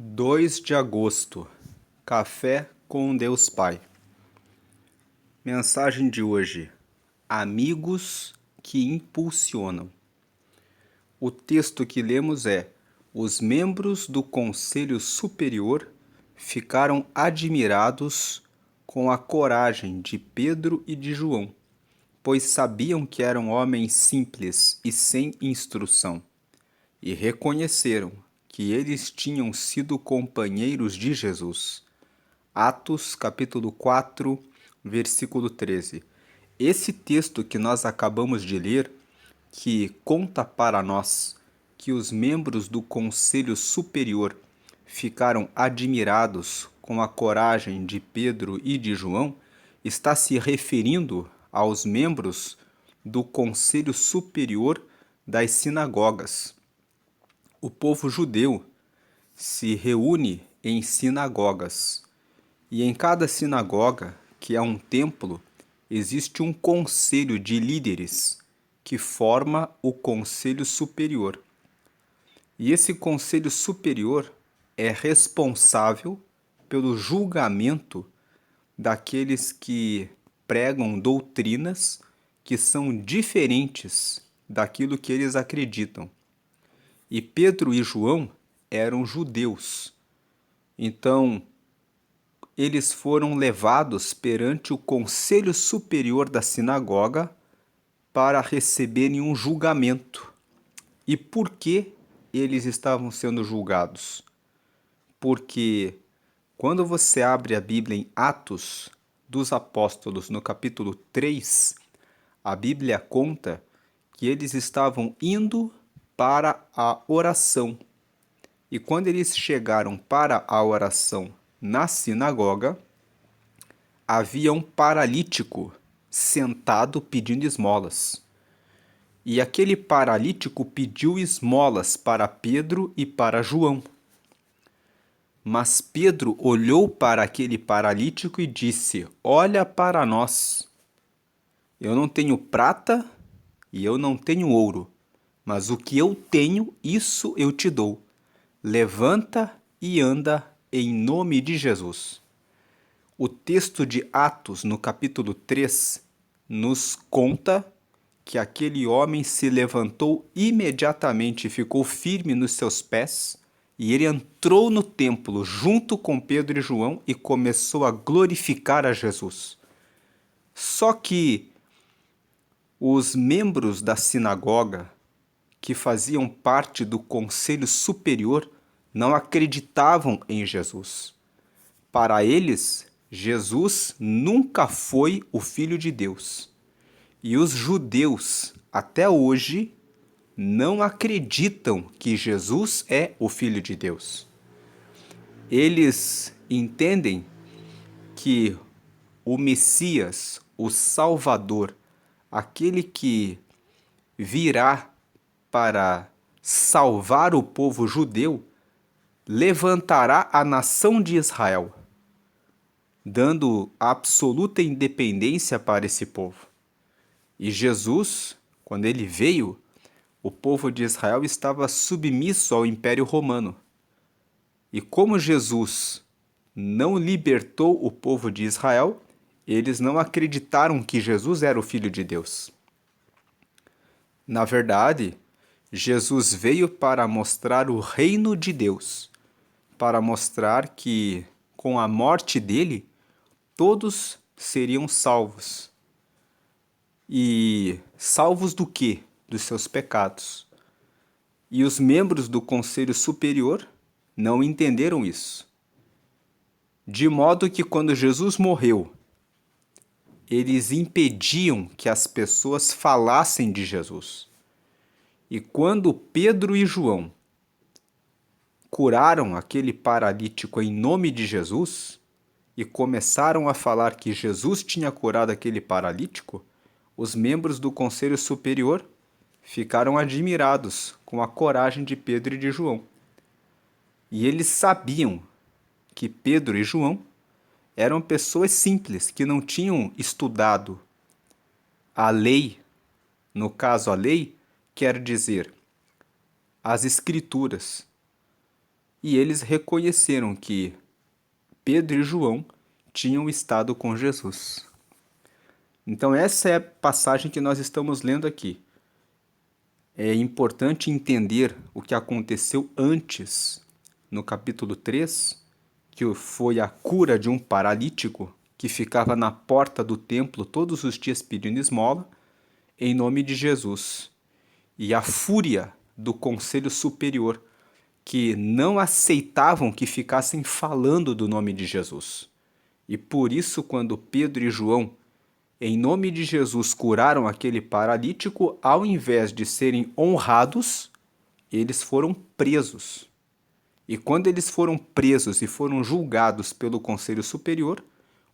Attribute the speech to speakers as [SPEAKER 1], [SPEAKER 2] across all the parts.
[SPEAKER 1] 2 de agosto, Café com Deus Pai. Mensagem de hoje: Amigos que impulsionam. O texto que lemos é: Os membros do Conselho Superior ficaram admirados com a coragem de Pedro e de João, pois sabiam que eram homens simples e sem instrução, e reconheceram que eles tinham sido companheiros de Jesus. Atos capítulo 4, versículo 13. Esse texto que nós acabamos de ler, que conta para nós que os membros do Conselho Superior ficaram admirados com a coragem de Pedro e de João, está se referindo aos membros do Conselho Superior das sinagogas. O povo judeu se reúne em sinagogas, e em cada sinagoga, que é um templo, existe um conselho de líderes que forma o conselho superior. E esse conselho superior é responsável pelo julgamento daqueles que pregam doutrinas que são diferentes daquilo que eles acreditam. E Pedro e João eram judeus. Então, eles foram levados perante o conselho superior da sinagoga para receberem um julgamento. E por que eles estavam sendo julgados? Porque quando você abre a Bíblia em Atos dos Apóstolos, no capítulo 3, a Bíblia conta que eles estavam indo para a oração. E quando eles chegaram para a oração na sinagoga, havia um paralítico sentado pedindo esmolas. E aquele paralítico pediu esmolas para Pedro e para João. Mas Pedro olhou para aquele paralítico e disse: Olha para nós. Eu não tenho prata e eu não tenho ouro, mas o que eu tenho, isso eu te dou. Levanta e anda em nome de Jesus. O texto de Atos, no capítulo 3, nos conta que aquele homem se levantou imediatamente e ficou firme nos seus pés, e ele entrou no templo junto com Pedro e João e começou a glorificar a Jesus. Só que os membros da sinagoga, que faziam parte do conselho superior, não acreditavam em Jesus. Para eles, Jesus nunca foi o Filho de Deus. E os judeus, até hoje, não acreditam que Jesus é o Filho de Deus. Eles entendem que o Messias, o Salvador, aquele que virá para salvar o povo judeu, levantará a nação de Israel, dando absoluta independência para esse povo. E Jesus, quando ele veio, o povo de Israel estava submisso ao Império Romano. E como Jesus não libertou o povo de Israel, eles não acreditaram que Jesus era o Filho de Deus. Na verdade, Jesus veio para mostrar o reino de Deus, para mostrar que, com a morte dele, todos seriam salvos. E salvos do quê? Dos seus pecados. E os membros do Conselho Superior não entenderam isso. De modo que quando Jesus morreu, eles impediam que as pessoas falassem de Jesus. E quando Pedro e João curaram aquele paralítico em nome de Jesus e começaram a falar que Jesus tinha curado aquele paralítico, os membros do Conselho Superior ficaram admirados com a coragem de Pedro e de João. E eles sabiam que Pedro e João eram pessoas simples, que não tinham estudado a lei. No caso, a lei quer dizer as escrituras. e eles reconheceram que Pedro e João tinham estado com Jesus. Então, essa é a passagem que nós estamos lendo aqui. É importante entender o que aconteceu antes, no capítulo 3, que foi a cura de um paralítico que ficava na porta do templo todos os dias pedindo esmola, em nome de Jesus. E a fúria do Conselho Superior, que não aceitavam que ficassem falando do nome de Jesus. E por isso, quando Pedro e João, em nome de Jesus, curaram aquele paralítico, ao invés de serem honrados, eles foram presos. E quando eles foram presos e foram julgados pelo Conselho Superior,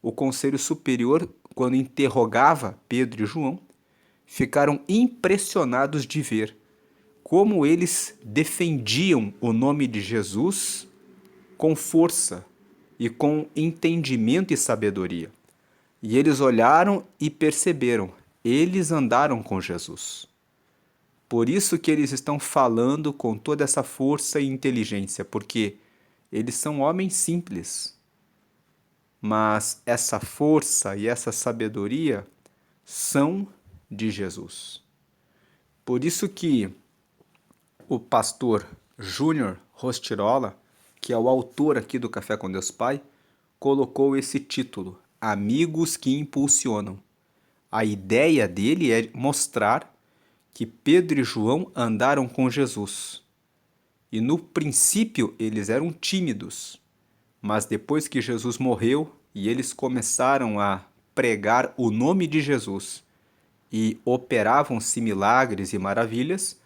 [SPEAKER 1] o Conselho Superior, quando interrogava Pedro e João, ficaram impressionados de ver como eles defendiam o nome de Jesus com força e com entendimento e sabedoria. E eles olharam e perceberam, eles andaram com Jesus. Por isso que eles estão falando com toda essa força e inteligência, porque eles são homens simples. Mas essa força e essa sabedoria são de Jesus. Por isso que o pastor Júnior Rostirola, que é o autor aqui do Café com Deus Pai, colocou esse título, Amigos que Impulsionam. A ideia dele é mostrar que Pedro e João andaram com Jesus. E no princípio eles eram tímidos, mas depois que Jesus morreu e eles começaram a pregar o nome de Jesus e operavam-se milagres e maravilhas,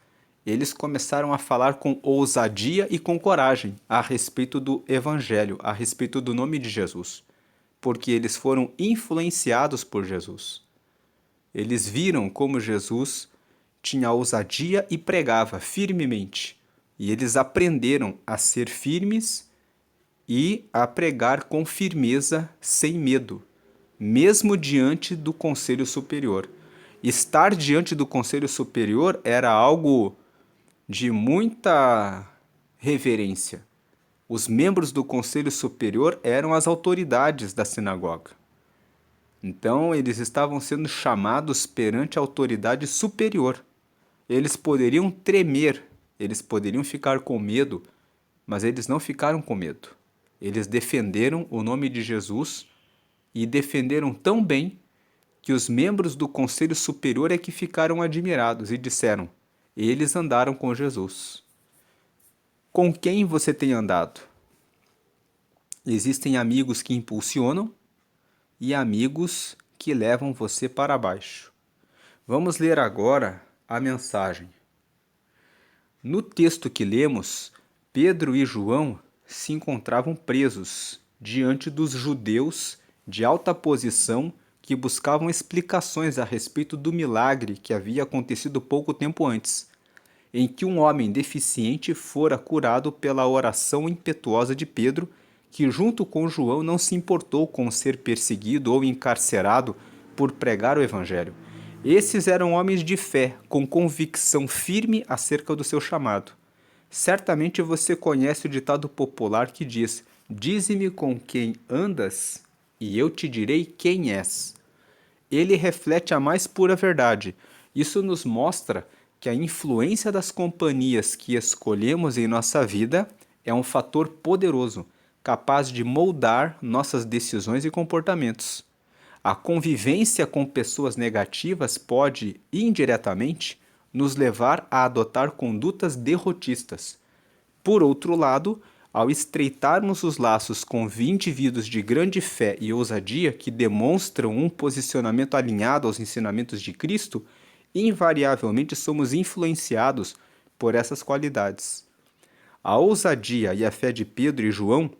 [SPEAKER 1] eles começaram a falar com ousadia e com coragem a respeito do Evangelho, a respeito do nome de Jesus, porque eles foram influenciados por Jesus. Eles viram como Jesus tinha ousadia e pregava firmemente, e eles aprenderam a ser firmes e a pregar com firmeza, sem medo, mesmo diante do Conselho Superior. Estar diante do Conselho Superior era algo de muita reverência. Os membros do Conselho Superior eram as autoridades da sinagoga. Então, eles estavam sendo chamados perante a autoridade superior. Eles poderiam tremer, eles poderiam ficar com medo, mas eles não ficaram com medo. Eles defenderam o nome de Jesus e defenderam tão bem que os membros do Conselho Superior é que ficaram admirados e disseram: eles andaram com Jesus. Com quem você tem andado? Existem amigos que impulsionam e amigos que levam você para baixo. Vamos ler agora a mensagem. No texto que lemos, Pedro e João se encontravam presos diante dos judeus de alta posição que buscavam explicações a respeito do milagre que havia acontecido pouco tempo antes, em que um homem deficiente fora curado pela oração impetuosa de Pedro, que junto com João não se importou com ser perseguido ou encarcerado por pregar o evangelho. Esses eram homens de fé, com convicção firme acerca do seu chamado. Certamente você conhece o ditado popular que diz: dize-me com quem andas, e eu te direi quem és. Ele reflete a mais pura verdade. Isso nos mostra que a influência das companhias que escolhemos em nossa vida é um fator poderoso, capaz de moldar nossas decisões e comportamentos. A convivência com pessoas negativas pode, indiretamente, nos levar a adotar condutas derrotistas. Por outro lado, ao estreitarmos os laços com indivíduos de grande fé e ousadia que demonstram um posicionamento alinhado aos ensinamentos de Cristo, invariavelmente somos influenciados por essas qualidades. A ousadia e a fé de Pedro e João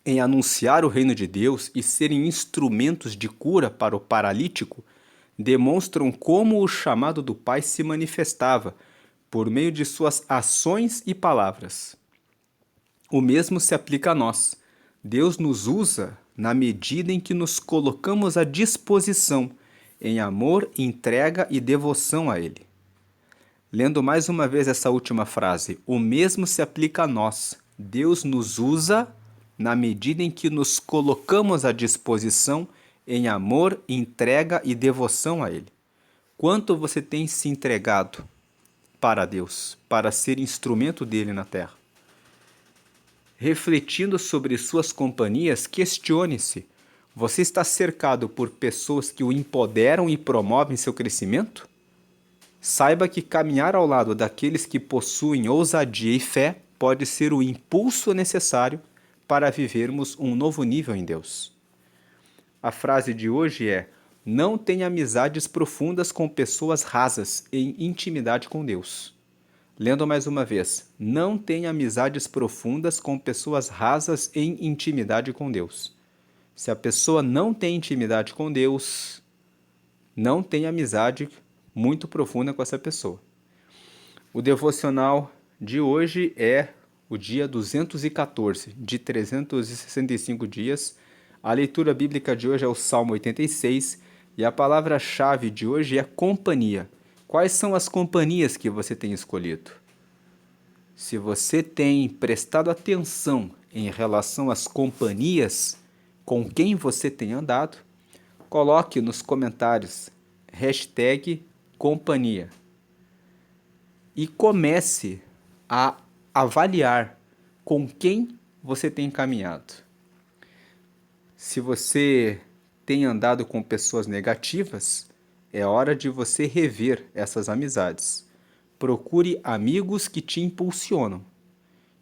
[SPEAKER 1] em anunciar o reino de Deus e serem instrumentos de cura para o paralítico demonstram como o chamado do Pai se manifestava por meio de suas ações e palavras. O mesmo se aplica a nós. Deus nos usa na medida em que nos colocamos à disposição em amor, entrega e devoção a Ele. Lendo mais uma vez essa última frase, o mesmo se aplica a nós. Deus nos usa na medida em que nos colocamos à disposição em amor, entrega e devoção a Ele. Quanto você tem se entregado para Deus, para ser instrumento dele na terra? Refletindo sobre suas companhias, questione-se: você está cercado por pessoas que o empoderam e promovem seu crescimento? Saiba que caminhar ao lado daqueles que possuem ousadia e fé pode ser o impulso necessário para vivermos um novo nível em Deus. A frase de hoje é: não tenha amizades profundas com pessoas rasas em intimidade com Deus. Lendo mais uma vez: não tenha amizades profundas com pessoas rasas em intimidade com Deus. Se a pessoa não tem intimidade com Deus, não tem amizade muito profunda com essa pessoa. O devocional de hoje é o dia 214, de 365 dias. A leitura bíblica de hoje é o Salmo 86 e a palavra-chave de hoje é companhia. Quais são as companhias que você tem escolhido? Se você tem prestado atenção em relação às companhias com quem você tem andado, coloque nos comentários #companhia e comece a avaliar com quem você tem caminhado. Se você tem andado com pessoas negativas, é hora de você rever essas amizades. Procure amigos que te impulsionam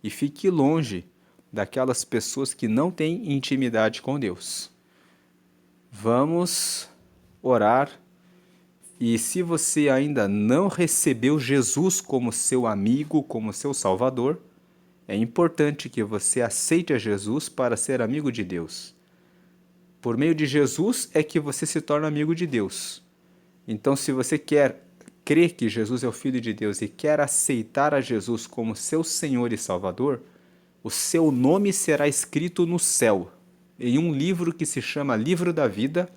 [SPEAKER 1] e fique longe daquelas pessoas que não têm intimidade com Deus. Vamos orar. E se você ainda não recebeu Jesus como seu amigo, como seu Salvador, é importante que você aceite a Jesus para ser amigo de Deus. Por meio de Jesus é que você se torna amigo de Deus. Então, se você crê que Jesus é o Filho de Deus e quer aceitar a Jesus como seu Senhor e Salvador, o seu nome será escrito no céu, em um livro que se chama Livro da Vida,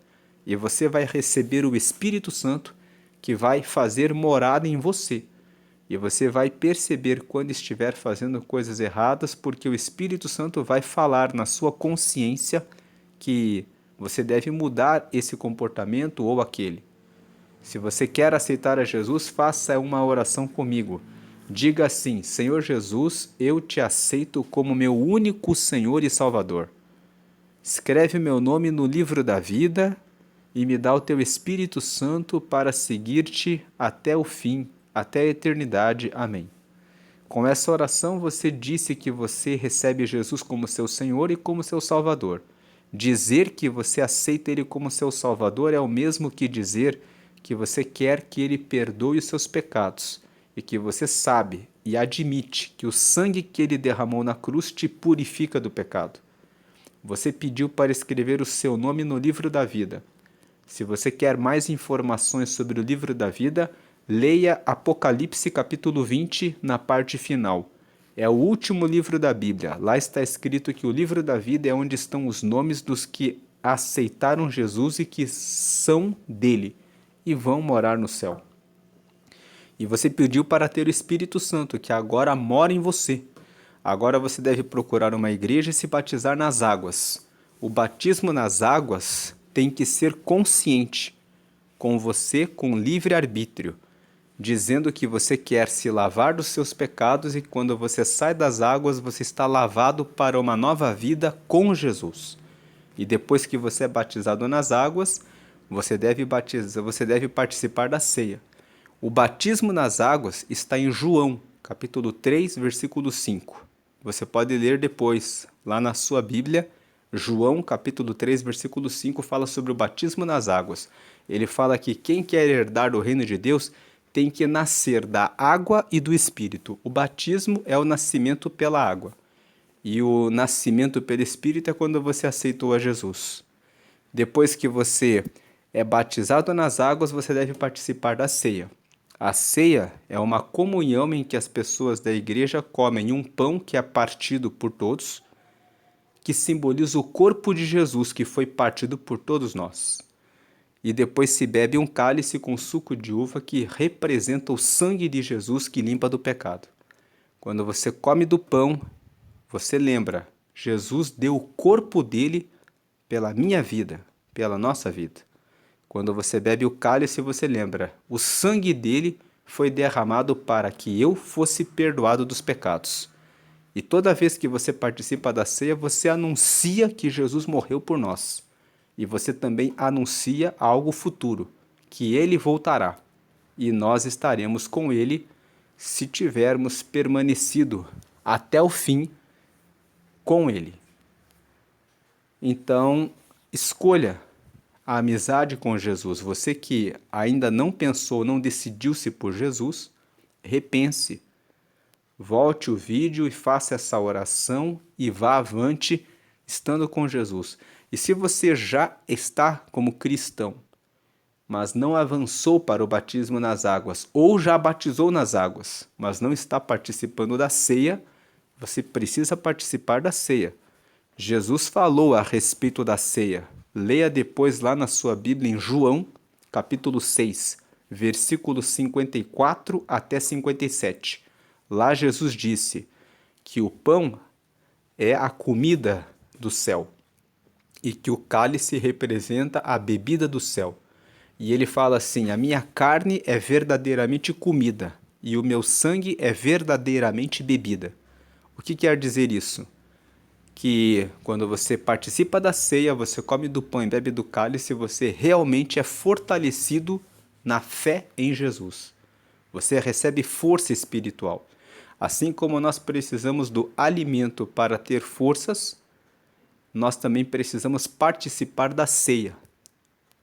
[SPEAKER 1] e você vai receber o Espírito Santo, que vai fazer morada em você. E você vai perceber quando estiver fazendo coisas erradas, porque o Espírito Santo vai falar na sua consciência que você deve mudar esse comportamento ou aquele. Se você quer aceitar a Jesus, faça uma oração comigo. Diga assim: Senhor Jesus, eu te aceito como meu único Senhor e Salvador. Escreve meu nome no livro da vida e me dá o teu Espírito Santo para seguir-te até o fim, até a eternidade. Amém. Com essa oração você disse que você recebe Jesus como seu Senhor e como seu Salvador. Dizer que você aceita Ele como seu Salvador é o mesmo que dizer que você quer que Ele perdoe os seus pecados e que você sabe e admite que o sangue que Ele derramou na cruz te purifica do pecado. Você pediu para escrever o seu nome no livro da vida. Se você quer mais informações sobre o livro da vida, leia Apocalipse capítulo 20 na parte final. É o último livro da Bíblia. Lá está escrito que o livro da vida é onde estão os nomes dos que aceitaram Jesus e que são dele e vão morar no céu. E você pediu para ter o Espírito Santo, que agora mora em você. Agora você deve procurar uma igreja e se batizar nas águas. O batismo nas águas tem que ser consciente, com você com livre-arbítrio, dizendo que você quer se lavar dos seus pecados e quando você sai das águas, você está lavado para uma nova vida com Jesus. E depois que você é batizado nas águas, você deve participar da ceia. O batismo nas águas está em João, capítulo 3, versículo 5. Você pode ler depois, lá na sua Bíblia. João, capítulo 3, versículo 5, fala sobre o batismo nas águas. Ele fala que quem quer herdar o reino de Deus tem que nascer da água e do Espírito. O batismo é o nascimento pela água. E o nascimento pelo Espírito é quando você aceitou a Jesus. Depois que você é batizado nas águas, você deve participar da ceia. A ceia é uma comunhão em que as pessoas da igreja comem um pão que é partido por todos, que simboliza o corpo de Jesus que foi partido por todos nós. E depois se bebe um cálice com suco de uva que representa o sangue de Jesus que limpa do pecado. Quando você come do pão, você lembra, Jesus deu o corpo dele pela minha vida, pela nossa vida. Quando você bebe o cálice, você lembra, o sangue dele foi derramado para que eu fosse perdoado dos pecados. E toda vez que você participa da ceia, você anuncia que Jesus morreu por nós. E você também anuncia algo futuro, que ele voltará. E nós estaremos com ele se tivermos permanecido até o fim com ele. Então, escolha a amizade com Jesus. Você que ainda não pensou, não decidiu-se por Jesus, repense. Volte o vídeo e faça essa oração e vá avante estando com Jesus. E se você já está como cristão, mas não avançou para o batismo nas águas, ou já batizou nas águas, mas não está participando da ceia, você precisa participar da ceia. Jesus falou a respeito da ceia. Leia depois lá na sua Bíblia em João, capítulo 6, versículos 54 até 57. Lá Jesus disse que o pão é a comida do céu e que o cálice representa a bebida do céu. E ele fala assim: a minha carne é verdadeiramente comida e o meu sangue é verdadeiramente bebida. O que quer dizer isso? Que quando você participa da ceia, você come do pão e bebe do cálice, você realmente é fortalecido na fé em Jesus. Você recebe força espiritual. Assim como nós precisamos do alimento para ter forças, nós também precisamos participar da ceia,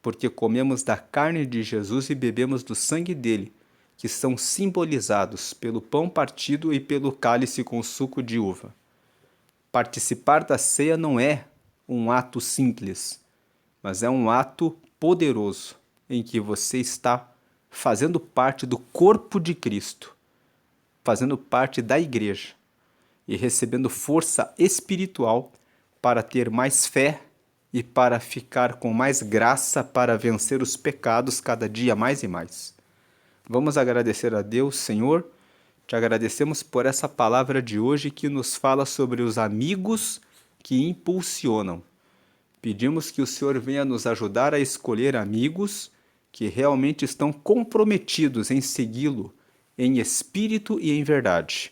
[SPEAKER 1] porque comemos da carne de Jesus e bebemos do sangue dele, que são simbolizados pelo pão partido e pelo cálice com suco de uva. Participar da ceia não é um ato simples, mas é um ato poderoso em que você está fazendo parte do corpo de Cristo, fazendo parte da igreja e recebendo força espiritual para ter mais fé e para ficar com mais graça para vencer os pecados cada dia mais e mais. Vamos agradecer a Deus, Senhor. Te agradecemos por essa palavra de hoje que nos fala sobre os amigos que impulsionam. Pedimos que o Senhor venha nos ajudar a escolher amigos que realmente estão comprometidos em segui-lo em espírito e em verdade.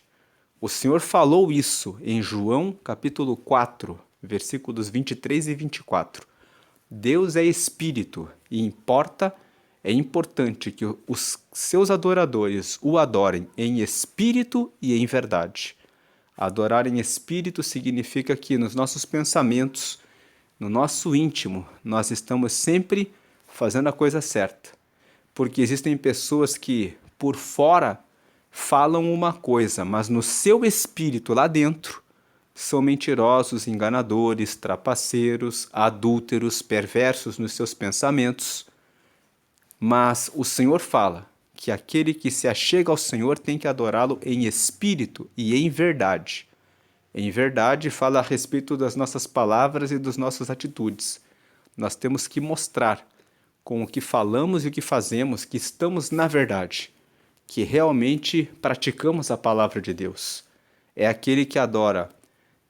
[SPEAKER 1] O Senhor falou isso em João capítulo 4, versículos 23 e 24. Deus é espírito e é importante que os seus adoradores o adorem em espírito e em verdade. Adorar em espírito significa que nos nossos pensamentos, no nosso íntimo, nós estamos sempre fazendo a coisa certa. Porque existem pessoas que, por fora, falam uma coisa, mas no seu espírito lá dentro, são mentirosos, enganadores, trapaceiros, adúlteros, perversos nos seus pensamentos. Mas o Senhor fala que aquele que se achega ao Senhor tem que adorá-lo em espírito e em verdade. Em verdade, fala a respeito das nossas palavras e das nossas atitudes. Nós temos que mostrar com o que falamos e o que fazemos que estamos na verdade, que realmente praticamos a palavra de Deus. É aquele que adora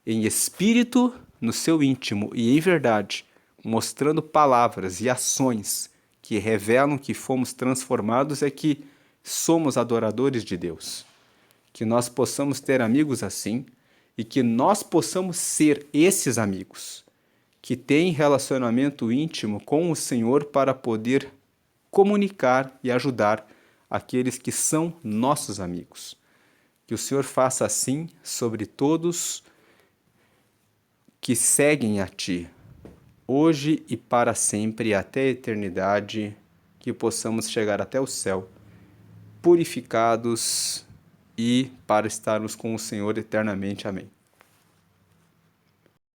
[SPEAKER 1] em espírito, no seu íntimo e em verdade, mostrando palavras e ações que revelam que fomos transformados, é que somos adoradores de Deus. Que nós possamos ter amigos assim e que nós possamos ser esses amigos que têm relacionamento íntimo com o Senhor para poder comunicar e ajudar aqueles que são nossos amigos. Que o Senhor faça assim sobre todos que seguem a Ti, hoje e para sempre, até a eternidade, que possamos chegar até o céu, purificados e para estarmos com o Senhor eternamente. Amém.